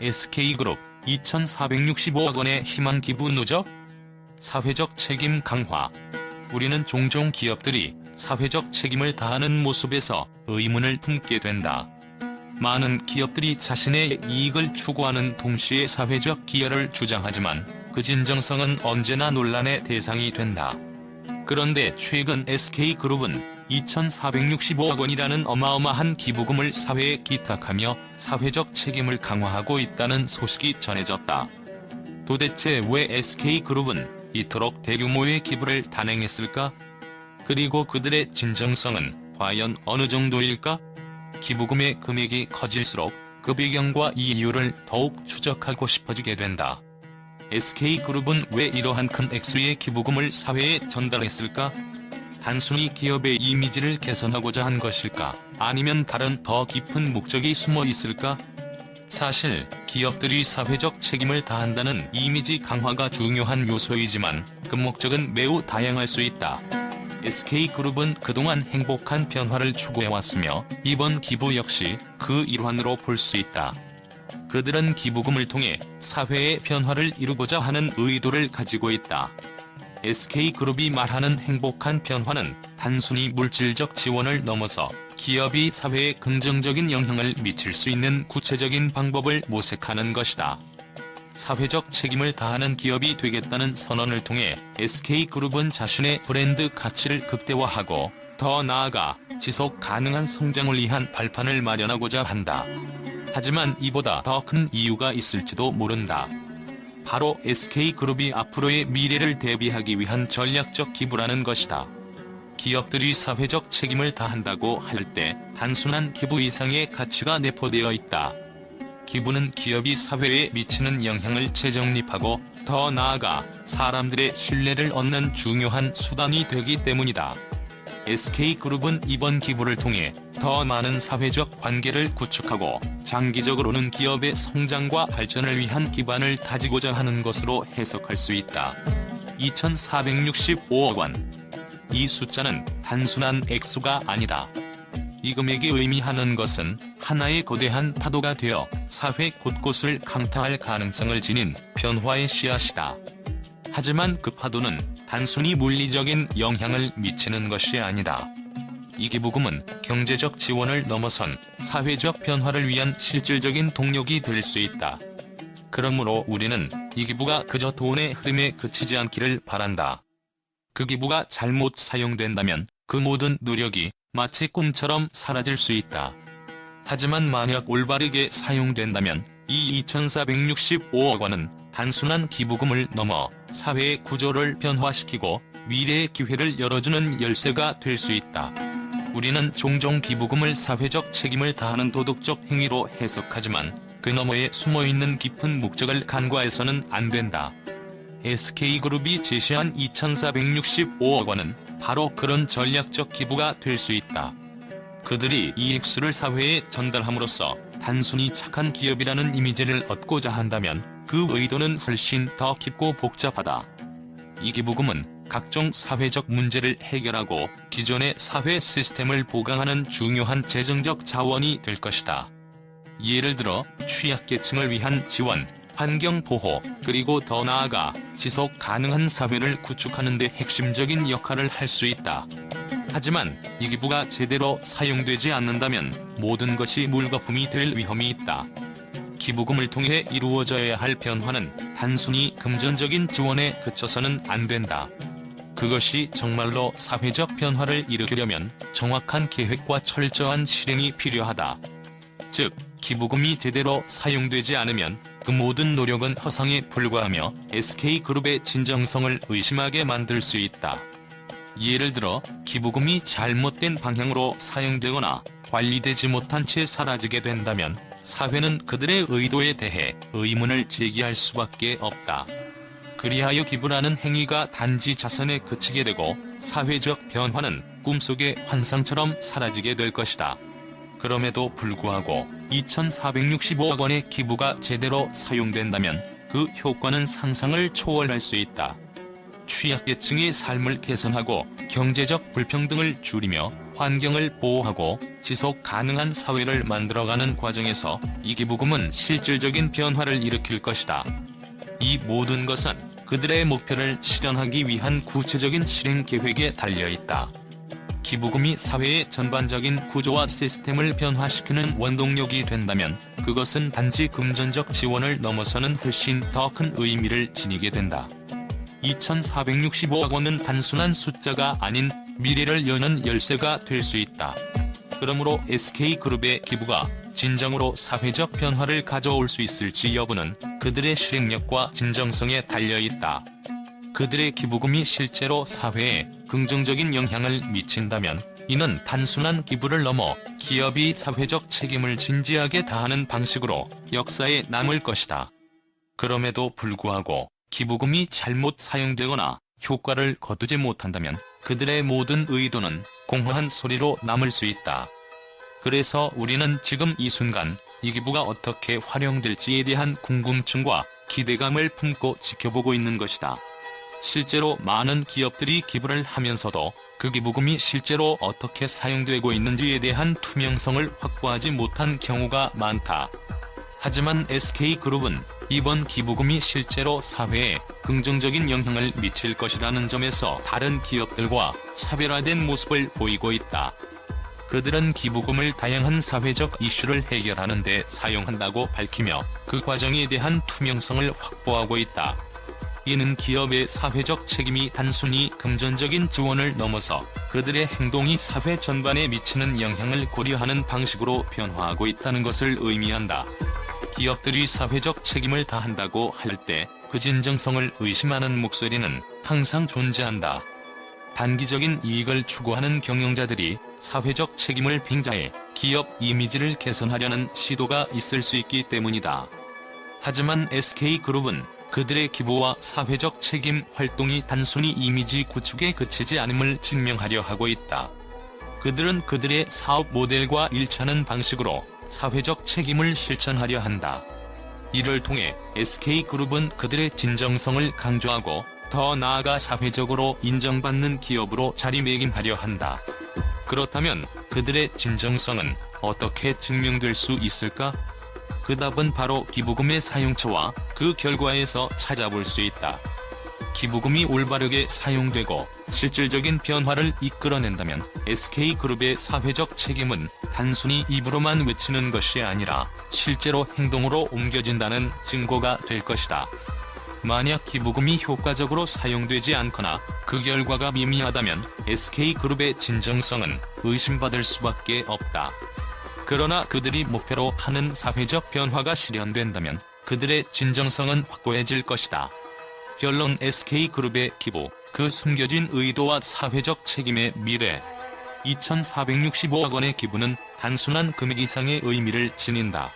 SK그룹 2,465억 원의 희망 기부 누적? 사회적 책임 강화. 우리는 종종 기업들이 사회적 책임을 다하는 모습에서 의문을 품게 된다. 많은 기업들이 자신의 이익을 추구하는 동시에 사회적 기여를 주장하지만 그 진정성은 언제나 논란의 대상이 된다. 그런데 최근 SK그룹은 2,465억 원이라는 어마어마한 기부금을 사회에 기탁하며 사회적 책임을 강화하고 있다는 소식이 전해졌다. 도대체 왜 SK그룹은 이토록 대규모의 기부를 단행했을까? 그리고 그들의 진정성은 과연 어느 정도일까? 기부금의 금액이 커질수록 그 배경과 이유를 더욱 추적하고 싶어지게 된다. SK그룹은 왜 이러한 큰 액수의 기부금을 사회에 전달했을까? 단순히 기업의 이미지를 개선하고자 한 것일까? 아니면 다른 더 깊은 목적이 숨어 있을까? 사실 기업들이 사회적 책임을 다한다는 이미지 강화가 중요한 요소이지만 그 목적은 매우 다양할 수 있다. SK그룹은 그동안 행복한 변화를 추구해왔으며 이번 기부 역시 그 일환으로 볼 수 있다. 그들은 기부금을 통해 사회의 변화를 이루고자 하는 의도를 가지고 있다. SK그룹이 말하는 행복한 변화는 단순히 물질적 지원을 넘어서 기업이 사회에 긍정적인 영향을 미칠 수 있는 구체적인 방법을 모색하는 것이다. 사회적 책임을 다하는 기업이 되겠다는 선언을 통해 SK그룹은 자신의 브랜드 가치를 극대화하고 더 나아가 지속 가능한 성장을 위한 발판을 마련하고자 한다. 하지만 이보다 더 큰 이유가 있을지도 모른다. 바로 SK그룹이 앞으로의 미래를 대비하기 위한 전략적 기부라는 것이다. 기업들이 사회적 책임을 다한다고 할 때 단순한 기부 이상의 가치가 내포되어 있다. 기부는 기업이 사회에 미치는 영향을 재정립하고 더 나아가 사람들의 신뢰를 얻는 중요한 수단이 되기 때문이다. SK그룹은 이번 기부를 통해 더 많은 사회적 관계를 구축하고 장기적으로는 기업의 성장과 발전을 위한 기반을 다지고자 하는 것으로 해석할 수 있다. 2,465억 원. 이 숫자는 단순한 액수가 아니다. 이 금액이 의미하는 것은 하나의 거대한 파도가 되어 사회 곳곳을 강타할 가능성을 지닌 변화의 씨앗이다. 하지만 그 파도는 단순히 물리적인 영향을 미치는 것이 아니다. 이 기부금은 경제적 지원을 넘어선 사회적 변화를 위한 실질적인 동력이 될 수 있다. 그러므로 우리는 이 기부가 그저 돈의 흐름에 그치지 않기를 바란다. 그 기부가 잘못 사용된다면 그 모든 노력이 마치 꿈처럼 사라질 수 있다. 하지만 만약 올바르게 사용된다면 이 2,465억 원은 단순한 기부금을 넘어 사회의 구조를 변화시키고 미래의 기회를 열어주는 열쇠가 될 수 있다. 우리는 종종 기부금을 사회적 책임을 다하는 도덕적 행위로 해석하지만 그 너머에 숨어있는 깊은 목적을 간과해서는 안 된다. SK그룹이 제시한 2,465억 원은 바로 그런 전략적 기부가 될 수 있다. 그들이 이 액수를 사회에 전달함으로써 단순히 착한 기업이라는 이미지를 얻고자 한다면 그 의도는 훨씬 더 깊고 복잡하다. 이 기부금은 각종 사회적 문제를 해결하고 기존의 사회 시스템을 보강하는 중요한 재정적 자원이 될 것이다. 예를 들어 취약계층을 위한 지원, 환경보호, 그리고 더 나아가 지속 가능한 사회를 구축하는 데 핵심적인 역할을 할 수 있다. 하지만 이 기부가 제대로 사용되지 않는다면 모든 것이 물거품이 될 위험이 있다. 기부금을 통해 이루어져야 할 변화는 단순히 금전적인 지원에 그쳐서는 안 된다. 그것이 정말로 사회적 변화를 일으키려면 정확한 계획과 철저한 실행이 필요하다. 즉, 기부금이 제대로 사용되지 않으면 그 모든 노력은 허상에 불과하며 SK그룹의 진정성을 의심하게 만들 수 있다. 예를 들어 기부금이 잘못된 방향으로 사용되거나 관리되지 못한 채 사라지게 된다면 사회는 그들의 의도에 대해 의문을 제기할 수밖에 없다. 그리하여 기부라는 행위가 단지 자선에 그치게 되고 사회적 변화는 꿈속의 환상처럼 사라지게 될 것이다. 그럼에도 불구하고 2,465억 원의 기부가 제대로 사용된다면 그 효과는 상상을 초월할 수 있다. 취약계층의 삶을 개선하고 경제적 불평등을 줄이며 환경을 보호하고 지속 가능한 사회를 만들어가는 과정에서 이 기부금은 실질적인 변화를 일으킬 것이다. 이 모든 것은 그들의 목표를 실현하기 위한 구체적인 실행 계획에 달려있다. 기부금이 사회의 전반적인 구조와 시스템을 변화시키는 원동력이 된다면 그것은 단지 금전적 지원을 넘어서는 훨씬 더 큰 의미를 지니게 된다. 2,465억 원은 단순한 숫자가 아닌 미래를 여는 열쇠가 될 수 있다. 그러므로 SK그룹의 기부가 진정으로 사회적 변화를 가져올 수 있을지 여부는 그들의 실행력과 진정성에 달려있다. 그들의 기부금이 실제로 사회에 긍정적인 영향을 미친다면 이는 단순한 기부를 넘어 기업이 사회적 책임을 진지하게 다하는 방식으로 역사에 남을 것이다. 그럼에도 불구하고 기부금이 잘못 사용되거나 효과를 거두지 못한다면 그들의 모든 의도는 공허한 소리로 남을 수 있다. 그래서 우리는 지금 이 순간 이 기부가 어떻게 활용될지에 대한 궁금증과 기대감을 품고 지켜보고 있는 것이다. 실제로 많은 기업들이 기부를 하면서도 그 기부금이 실제로 어떻게 사용되고 있는지에 대한 투명성을 확보하지 못한 경우가 많다. 하지만 SK그룹은 이번 기부금이 실제로 사회에 긍정적인 영향을 미칠 것이라는 점에서 다른 기업들과 차별화된 모습을 보이고 있다. 그들은 기부금을 다양한 사회적 이슈를 해결하는 데 사용한다고 밝히며 그 과정에 대한 투명성을 확보하고 있다. 이는 기업의 사회적 책임이 단순히 금전적인 지원을 넘어서 그들의 행동이 사회 전반에 미치는 영향을 고려하는 방식으로 변화하고 있다는 것을 의미한다. 기업들이 사회적 책임을 다한다고 할 때 그 진정성을 의심하는 목소리는 항상 존재한다. 단기적인 이익을 추구하는 경영자들이 사회적 책임을 빙자해 기업 이미지를 개선하려는 시도가 있을 수 있기 때문이다. 하지만 SK그룹은 그들의 기부와 사회적 책임 활동이 단순히 이미지 구축에 그치지 않음을 증명하려 하고 있다. 그들은 그들의 사업 모델과 일치하는 방식으로 사회적 책임을 실천하려 한다. 이를 통해 SK그룹은 그들의 진정성을 강조하고 더 나아가 사회적으로 인정받는 기업으로 자리매김하려 한다. 그렇다면 그들의 진정성은 어떻게 증명될 수 있을까? 그 답은 바로 기부금의 사용처와 그 결과에서 찾아볼 수 있다. 기부금이 올바르게 사용되고 실질적인 변화를 이끌어낸다면 SK그룹의 사회적 책임은 단순히 입으로만 외치는 것이 아니라 실제로 행동으로 옮겨진다는 증거가 될 것이다. 만약 기부금이 효과적으로 사용되지 않거나 그 결과가 미미하다면 SK그룹의 진정성은 의심받을 수밖에 없다. 그러나 그들이 목표로 하는 사회적 변화가 실현된다면 그들의 진정성은 확고해질 것이다. 결론 SK그룹의 기부, 그 숨겨진 의도와 사회적 책임의 미래. 2,465억 원의 기부는 단순한 금액 이상의 의미를 지닌다.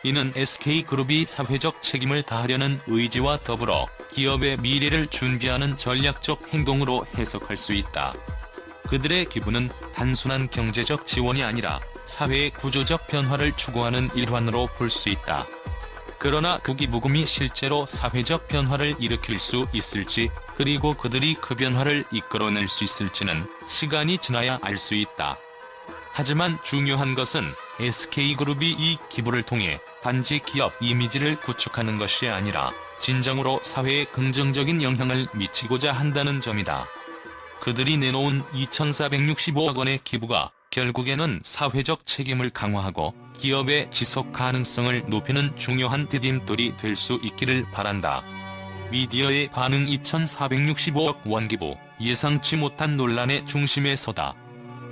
이는 SK그룹이 사회적 책임을 다하려는 의지와 더불어 기업의 미래를 준비하는 전략적 행동으로 해석할 수 있다. 그들의 기부는 단순한 경제적 지원이 아니라 사회의 구조적 변화를 추구하는 일환으로 볼 수 있다. 그러나 그 기부금이 실제로 사회적 변화를 일으킬 수 있을지, 그리고 그들이 그 변화를 이끌어낼 수 있을지는 시간이 지나야 알 수 있다. 하지만 중요한 것은 SK그룹이 이 기부를 통해 단지 기업 이미지를 구축하는 것이 아니라 진정으로 사회에 긍정적인 영향을 미치고자 한다는 점이다. 그들이 내놓은 2,465억 원의 기부가 결국에는 사회적 책임을 강화하고 기업의 지속 가능성을 높이는 중요한 디딤돌이 될 수 있기를 바란다. 미디어의 반응. 2,465억 원 기부, 예상치 못한 논란의 중심에 서다.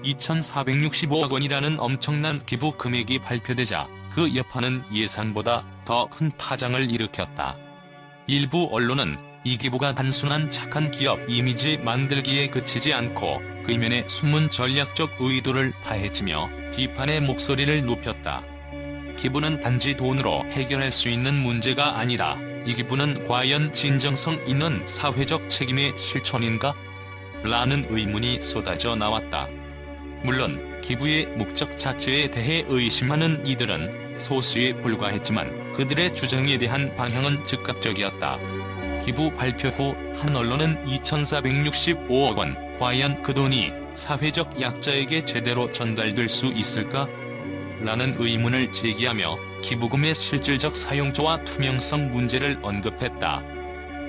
2,465억 원이라는 엄청난 기부 금액이 발표되자 그 여파는 예상보다 더 큰 파장을 일으켰다. 일부 언론은 이 기부가 단순한 착한 기업 이미지 만들기에 그치지 않고 그 이면에 숨은 전략적 의도를 파헤치며 비판의 목소리를 높였다. 기부는 단지 돈으로 해결할 수 있는 문제가 아니라 이 기부는 과연 진정성 있는 사회적 책임의 실천인가? 라는 의문이 쏟아져 나왔다. 물론 기부의 목적 자체에 대해 의심하는 이들은 소수에 불과했지만 그들의 주장에 대한 방향은 즉각적이었다. 기부 발표 후 한 언론은 2,465억 원, 과연 그 돈이 사회적 약자에게 제대로 전달될 수 있을까? 라는 의문을 제기하며 기부금의 실질적 사용처와 투명성 문제를 언급했다.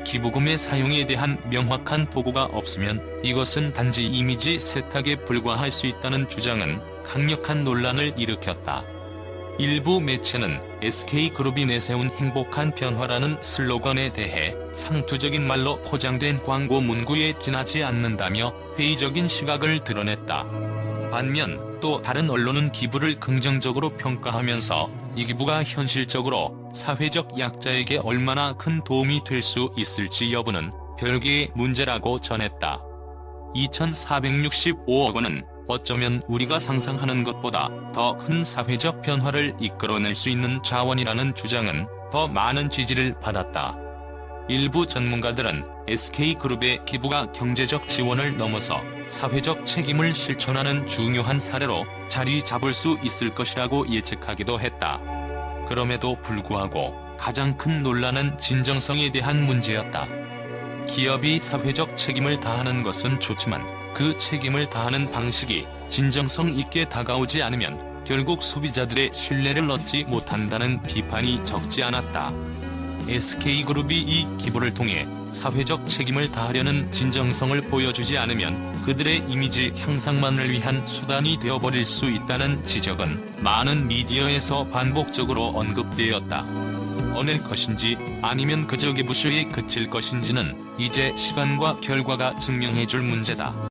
기부금의 사용에 대한 명확한 보고가 없으면 이것은 단지 이미지 세탁에 불과할 수 있다는 주장은 강력한 논란을 일으켰다. 일부 매체는 SK그룹이 내세운 행복한 변화라는 슬로건에 대해 상투적인 말로 포장된 광고 문구에 지나지 않는다며 회의적인 시각을 드러냈다. 반면 또 다른 언론은 기부를 긍정적으로 평가하면서 이 기부가 현실적으로 사회적 약자에게 얼마나 큰 도움이 될 수 있을지 여부는 별개의 문제라고 전했다. 2,465억 원은 어쩌면 우리가 상상하는 것보다 더 큰 사회적 변화를 이끌어낼 수 있는 자원이라는 주장은 더 많은 지지를 받았다. 일부 전문가들은 SK그룹의 기부가 경제적 지원을 넘어서 사회적 책임을 실천하는 중요한 사례로 자리 잡을 수 있을 것이라고 예측하기도 했다. 그럼에도 불구하고 가장 큰 논란은 진정성에 대한 문제였다. 기업이 사회적 책임을 다하는 것은 좋지만 그 책임을 다하는 방식이 진정성 있게 다가오지 않으면 결국 소비자들의 신뢰를 얻지 못한다는 비판이 적지 않았다. SK그룹이 이 기부를 통해 사회적 책임을 다하려는 진정성을 보여주지 않으면 그들의 이미지 향상만을 위한 수단이 되어버릴 수 있다는 지적은 많은 미디어에서 반복적으로 언급되었다. 어낼 것인지 아니면 그저 기부쇼에 그칠 것인지는 이제 시간과 결과가 증명해줄 문제다.